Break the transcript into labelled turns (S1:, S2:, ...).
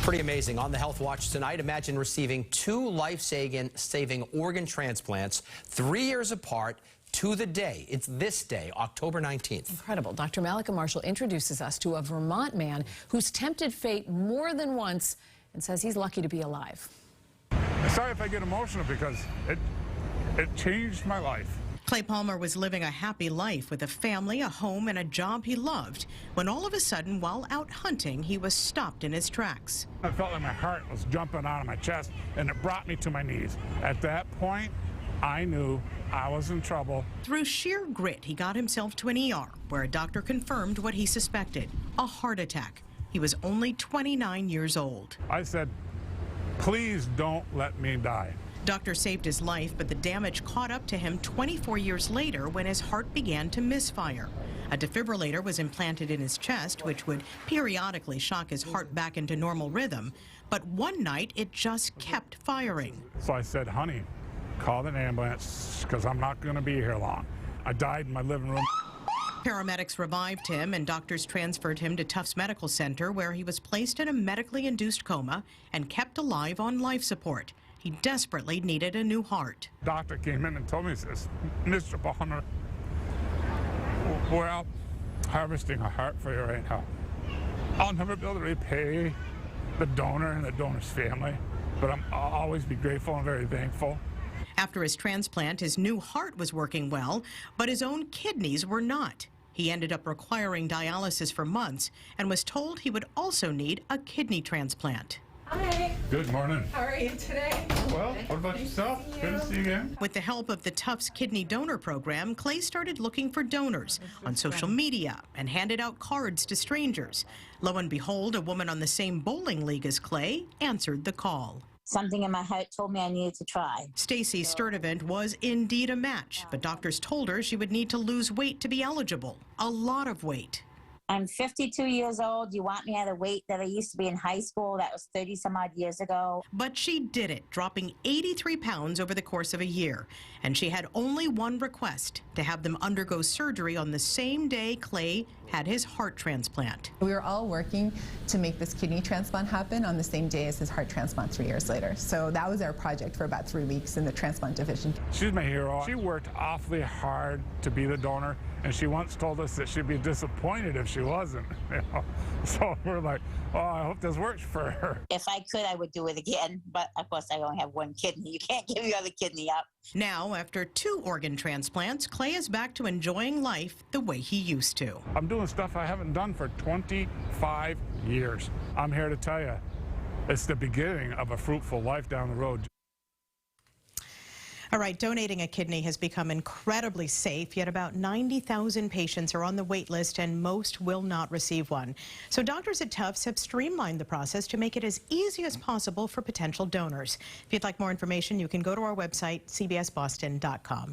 S1: Pretty amazing. On the Health Watch tonight, imagine receiving 2 life-saving organ transplants 3 years apart to the day. It's this day, October 19th.
S2: Incredible. Dr. Mallika Marshall introduces us to a Vermont man who's tempted fate more than once and says he's lucky to be alive.
S3: Sorry if I get emotional because it changed my life.
S4: Clay Palmer was living a happy life with a family, a home, and a job he loved, when all of a sudden, while out hunting, he was stopped in his tracks.
S3: I felt like my heart was jumping out of my chest, and it brought me to my knees. At that point, I knew I was in trouble.
S4: Through sheer grit, he got himself to an ER, where a doctor confirmed what he suspected, a heart attack. He was only 29 years old.
S3: I said, please don't let me die.
S4: Doctor saved his life, but the damage caught up to him 24 years later when his heart began to misfire. A defibrillator was implanted in his chest, which would periodically shock his heart back into normal rhythm. But one night, it just kept firing.
S3: So I said, honey, call an ambulance, because I'm not going to be here long. I died in my living room.
S4: Paramedics revived him, and doctors transferred him to Tufts Medical Center, where he was placed in a medically induced coma and kept alive on life support. He desperately needed a new heart.
S3: Doctor came in and told me, he says, Mr. Palmer, well, harvesting a heart for you right now. I'll never be able to repay the donor and the donor's family, but I'll always be grateful and very thankful.
S4: After his transplant, his new heart was working well, but his own kidneys were not. He ended up requiring dialysis for months and was told he would also need a kidney transplant.
S5: Hi.
S3: Good morning.
S5: How are you today?
S3: Well, what about yourself? Good to see you again.
S4: With the help of the Tufts Kidney Donor Program, Clay started looking for donors on social media and handed out cards to strangers. Lo and behold, a woman on the same bowling league as Clay answered the call.
S6: Something in my heart told me I needed to try.
S4: Stacy Sturdivant was indeed a match, but doctors told her she would need to lose weight to be eligible. A lot of weight.
S6: I'm 52 years old. You want me at a weight that I used to be in high school? That was 30 some odd years ago.
S4: But she did it, dropping 83 pounds over the course of a year. And she had only one request, to have them undergo surgery on the same day Clay had his heart transplant.
S7: We were all working to make this kidney transplant happen on the same day as his heart transplant 3 years later. So that was our project for about 3 weeks in the transplant division.
S3: She's my hero. She worked awfully hard to be the donor, and she once told us that she'd be disappointed if she wasn't. You know? So we're like, oh, I hope this works for her.
S6: If I could, I would do it again. But of course, I only have one kidney. You can't give your other kidney up.
S4: Now, after 2 organ transplants, Clay is back to enjoying life the way he used to.
S3: I'm doing stuff I haven't done for 25 years. I'm here to tell you, it's the beginning of a fruitful life down the road.
S4: All right, donating a kidney has become incredibly safe, yet about 90,000 patients are on the wait list and most will not receive one. So doctors at Tufts have streamlined the process to make it as easy as possible for potential donors. If you'd like more information, you can go to our website, cbsboston.com.